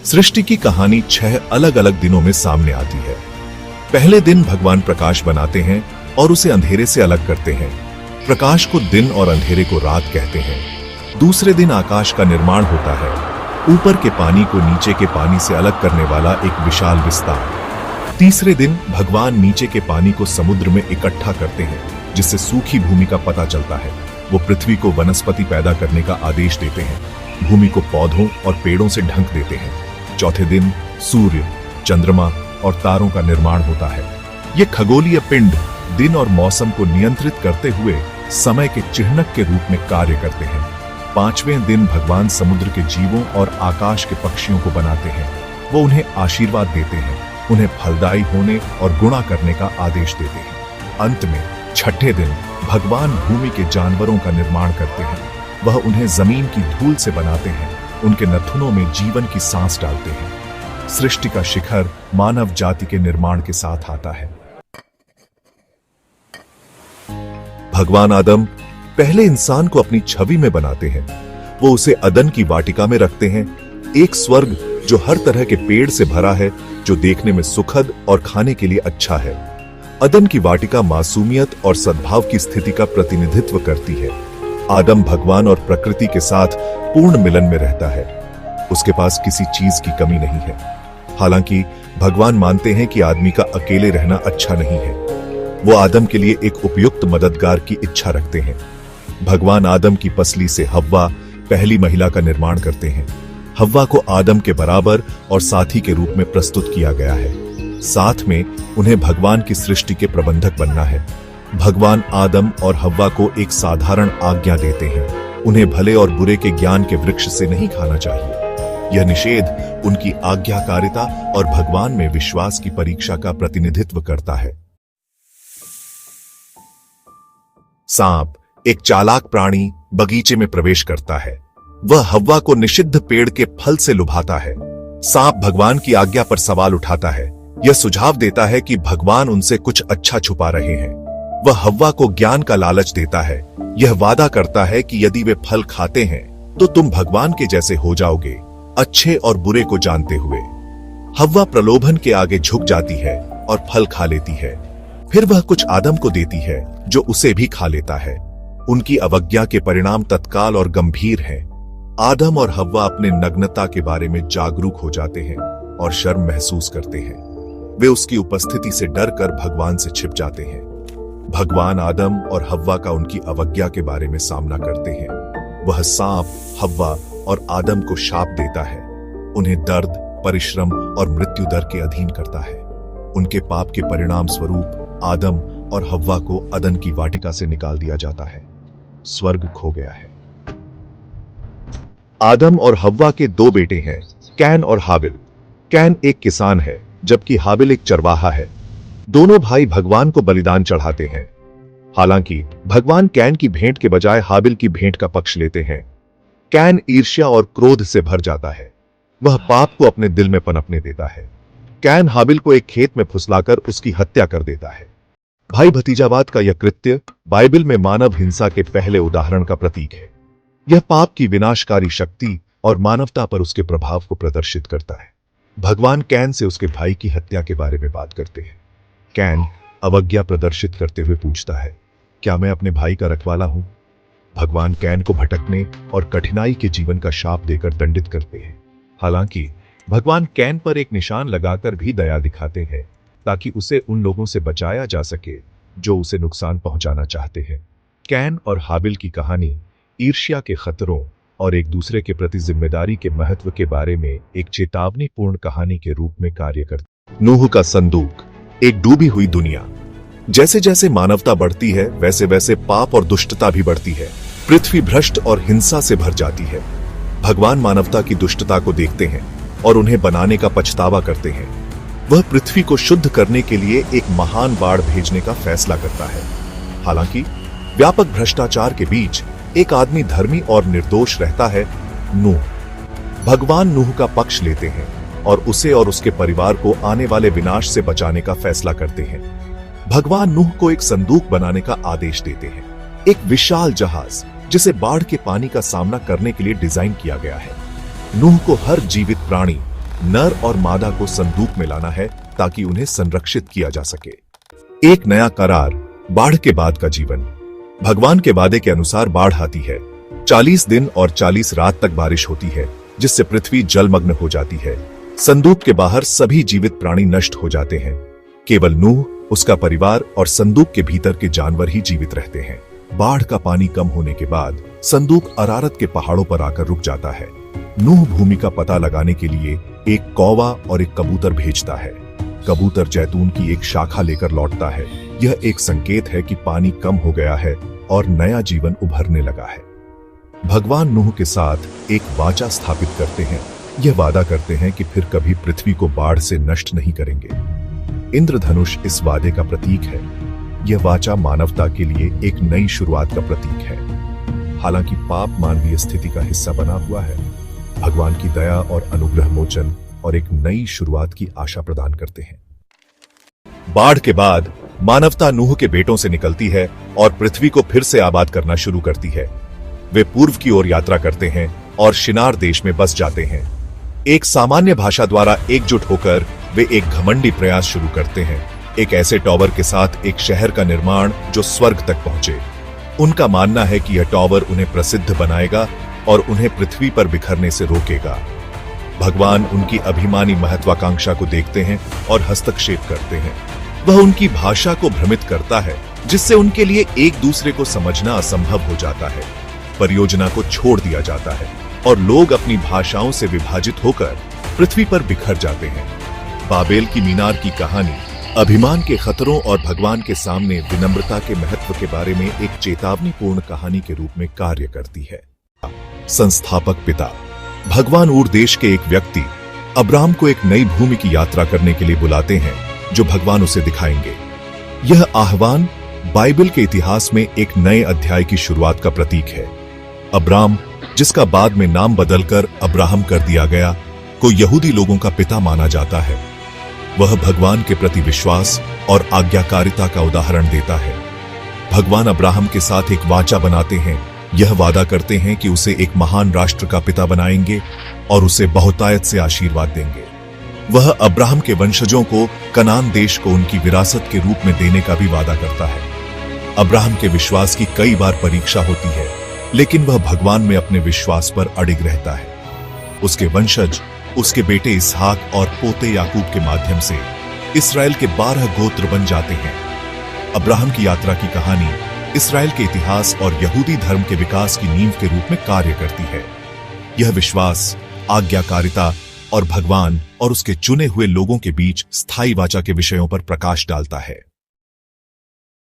सृष्टि की कहानी 6 अलग अलग दिनों में सामने आती है। पहले दिन भगवान प्रकाश बनाते हैं और उसे अंधेरे से अलग करते हैं। प्रकाश को दिन और अंधेरे को रात कहते हैं। दूसरे दिन आकाश का निर्माण होता है, ऊपर के पानी को नीचे के पानी से अलग करने वाला एक विशाल विस्तार। तीसरे दिन भगवान नीचे के पानी को समुद्र में इकट्ठा करते हैं, जिससे सूखी भूमि का पता चलता है। वो पृथ्वी को वनस्पति पैदा करने का आदेश देते हैं, भूमि को पौधों और पेड़ों से ढक देते हैं। चौथे दिन सूर्य, चंद्रमा और तारों का निर्माण होता है। ये खगोलीय पिंड दिन और मौसम को नियंत्रित करते हुए समय के चिह्नक के रूप में कार्य करते हैं। पांचवें दिन भगवान समुद्र के जीवों और आकाश के पक्षियों को बनाते हैं। वो उन्हें आशीर्वाद देते हैं, उन्हें फलदायी होने और गुणा करने का आदेश देते हैं। अंत में छठे दिन भगवान भूमि के जानवरों का निर्माण करते हैं। वह उन्हें जमीन की धूल से बनाते हैं, उनके नथुनों में जीवन की सांस डालते हैं। सृष्टि का शिखर मानव जाति के निर्माण के साथ आता है। भगवान आदम पहले इंसान को अपनी छवि में बनाते हैं। वो उसे अदन की वाटिका में रखते हैं, एक स्वर्ग जो हर तरह के पेड़ से भरा है, जो देखने में सुखद और खाने के लिए अच्छा है। अदन की वाटिका मासूमियत और सद्भाव की स्थिति का प्रतिनिधित्व करती है। आदम भगवान और प्रकृति के साथ पूर्ण मिलन में रहता है। उसके पास किसी चीज की कमी नहीं है। हालांकि भगवान मानते हैं कि आदमी का अकेले रहना अच्छा नहीं है। वो आदम के लिए एक उपयुक्त मददगार की इच्छा रखते हैं। भगवान आदम की पसली से हव्वा, पहली महिला का निर्माण करते हैं। हव्वा को आदम के बराबर और साथी के रूप में प्रस्तुत किया गया है। साथ में उन्हें भगवान की सृष्टि के प्रबंधक बनना है। भगवान आदम और हव्वा को एक साधारण आज्ञा देते हैं, उन्हें भले और बुरे के ज्ञान के वृक्ष से नहीं खाना चाहिए। यह निषेध उनकी आज्ञाकारिता और भगवान में विश्वास की परीक्षा का प्रतिनिधित्व करता है। सांप, एक चालाक प्राणी, बगीचे में प्रवेश करता है। वह हव्वा को निषिद्ध पेड़ के फल से लुभाता है। सांप भगवान की आज्ञा पर सवाल उठाता है। यह सुझाव देता है कि भगवान उनसे कुछ अच्छा छुपा रहे हैं। वह हव्वा को ज्ञान का लालच देता है। यह वादा करता है कि यदि वे फल खाते हैं तो तुम भगवान के जैसे हो जाओगे, अच्छे और बुरे को जानते हुए। हव्वा प्रलोभन के आगे झुक जाती है और फल खा लेती है। फिर वह कुछ आदम को देती है, जो उसे भी खा लेता है। उनकी अवज्ञा के परिणाम तत्काल और गंभीर हैं। आदम और हव्वा अपने नग्नता के बारे में जागरूक हो जाते हैं और शर्म महसूस करते हैं। वे उसकी उपस्थिति से डरकर भगवान से छिप जाते हैं। भगवान आदम और हव्वा का उनकी अवज्ञा के बारे में सामना करते हैं। वह सांप हव्वा और आदम को शाप देता है, उन्हें दर्द, परिश्रम और मृत्यु दर के अधीन करता है। उनके पाप के परिणाम स्वरूप आदम और हव्वा को अदन की वाटिका से निकाल दिया जाता है। स्वर्ग खो गया है। आदम और हव्वा के 2 बेटे हैं, कैन और हाबिल। कैन एक किसान है, जबकि हाबिल एक चरवाहा है। दोनों भाई भगवान को बलिदान चढ़ाते हैं। हालांकि भगवान कैन की भेंट के बजाय हाबिल की भेंट का पक्ष लेते हैं। कैन ईर्ष्या और क्रोध से भर जाता है। वह पाप को अपने दिल में पनपने देता है। कैन हाबिल को एक खेत में फुसलाकर उसकी हत्या कर देता है। भाई भतीजावाद का यह कृत्य बाइबल में मानव हिंसा के पहले उदाहरण का प्रतीक है। यह पाप की विनाशकारी शक्ति और मानवता पर उसके प्रभाव को प्रदर्शित करता है। भगवान कैन से उसके भाई की हत्या के बारे में बात करते हैं। कैन अवज्ञा प्रदर्शित करते हुए पूछता है, क्या मैं अपने भाई का रखवाला हूं? भगवान कैन को भटकने और कठिनाई के जीवन का शाप देकर दंडित करते हैं। हालांकि भगवान कैन पर एक निशान लगाकर भी दया दिखाते हैं, ताकि उसे उन लोगों से बचाया जा सके जो उसे नुकसान पहुंचाना चाहते हैं। कैन और हाबिल की कहानी ईर्ष्या के खतरों और एक दूसरे के प्रति जिम्मेदारी के महत्व के बारे में एक चेतावनीपूर्ण कहानी के रूप में कार्य करती है। नूह का संदूक, एक डूबी हुई दुनिया। जैसे जैसे मानवता बढ़ती है, वैसे वैसे पाप और दुष्टता भी बढ़ती है। पृथ्वी भ्रष्ट और हिंसा से भर जाती है। भगवान मानवता की दुष्टता को देखते हैं और उन्हें बनाने का पछतावा करते हैं। वह पृथ्वी को शुद्ध करने के लिए एक महान बाढ़ भेजने का फैसला करता है। हालांकि व्यापक भ्रष्टाचार के बीच एक आदमी धर्मी और निर्दोष रहता है, नूह। भगवान नूह का पक्ष लेते हैं और उसे और उसके परिवार को आने वाले विनाश से बचाने का फैसला करते हैं। भगवान नूह को एक संदूक बनाने का आदेश देते हैं, एक विशाल जहाज जिसे बाढ़ के पानी का सामना करने के लिए डिजाइन किया गया है। नूह को हर जीवित प्राणी, नर और मादा को संदूक में लाना है ताकि उन्हें संरक्षित किया जा सके। एक नया करार, बाढ़ के बाद का जीवन। भगवान के वादे के अनुसार बाढ़ आती है। 40 दिन और 40 रात तक बारिश होती है, जिससे पृथ्वी जलमग्न हो जाती है। संदूक के बाहर सभी जीवित प्राणी नष्ट हो जाते हैं। केवल नूह, उसका परिवार और संदूक के भीतर के जानवर ही जीवित रहते हैं। बाढ़ का पानी कम होने के बाद संदूक अरारत के पहाड़ों पर आकर रुक जाता है। नूह भूमि का पता लगाने के लिए एक कौवा और एक कबूतर भेजता है। कबूतर जैतून की एक शाखा लेकर लौटता है। यह एक संकेत है कि पानी कम हो गया है और नया जीवन उभरने लगा है। भगवान नूह के साथ एक वाचा स्थापित करते हैं। यह वादा करते हैं कि फिर कभी पृथ्वी को बाढ़ से नष्ट नहीं करेंगे। इंद्रधनुष इस वादे का प्रतीक है। यह वाचा मानवता के लिए एक नई शुरुआत का प्रतीक है। हालांकि पाप मानवीय स्थिति का हिस्सा बना हुआ है, भगवान की दया और अनुग्रह मोचन और एक नई शुरुआत की आशा प्रदान करते हैं। बाढ़ के बाद मानवता नूह के बेटों से निकलती है और पृथ्वी को फिर से आबाद करना शुरू करती है। वे पूर्व की ओर यात्रा करते हैं और शिनार देश में बस जाते हैं। एक सामान्य भाषा द्वारा एकजुट होकर वे एक घमंडी प्रयास शुरू करते हैं, एक ऐसे टॉवर के साथ एक शहर का निर्माण जो स्वर्ग तक पहुंचे। उनका मानना है कि यह टॉवर उन्हें प्रसिद्ध बनाएगा और उन्हें पृथ्वी पर बिखरने से रोकेगा। भगवान उनकी अभिमानी महत्वाकांक्षा को देखते हैं और हस्तक्षेप करते हैं। वह उनकी भाषा को भ्रमित करता है, जिससे उनके लिए एक दूसरे को समझना असंभव हो जाता है। परियोजना को छोड़ दिया जाता है और लोग अपनी भाषाओं से विभाजित होकर पृथ्वी पर बिखर जाते हैं। बाबेल की मीनार की कहानी अभिमान के खतरों और भगवान के सामने विनम्रता के महत्व के बारे में एक चेतावनीपूर्ण कहानी के रूप में कार्य करती है। संस्थापक पिता भगवान ऊर देश के एक व्यक्ति अब्राम को एक नई भूमि की यात्रा करने के लिए बुलाते हैं, जो भगवान उसे दिखाएंगे। यह आह्वान बाइबल के इतिहास में एक नए अध्याय की शुरुआत का प्रतीक है। अब्राम, जिसका बाद में नाम बदलकर अब्राहम कर दिया गया, को यहूदी लोगों का पिता माना जाता है। वह भगवान के प्रति विश्वास और आज्ञाकारिता का उदाहरण देता है। भगवान अब्राहम के साथ एक वाचा बनाते हैं। यह वादा करते हैं कि उसे एक महान राष्ट्र का पिता बनाएंगे और उसे बहुतायत से आशीर्वाद देंगे। वह अब्राहम के वंशजों को कनान देश को उनकी विरासत के रूप में देने का भी वादा करता है। अब्राहम के विश्वास की कई बार परीक्षा होती है, लेकिन वह भगवान में अपने विश्वास पर अडिग रहता है। उसके वंशज उसके बेटे इसहाक और पोते याकूब के माध्यम से इस्राएल के 12 गोत्र बन जाते हैं। अब्राहम की यात्रा की कहानी इस्राएल के इतिहास और यहूदी धर्म के विकास की नींव के रूप में कार्य करती है। यह विश्वास, आज्ञाकारिता और भगवान और उसके चुने हुए लोगों के बीच स्थायी वाचा के विषयों पर प्रकाश डालता है।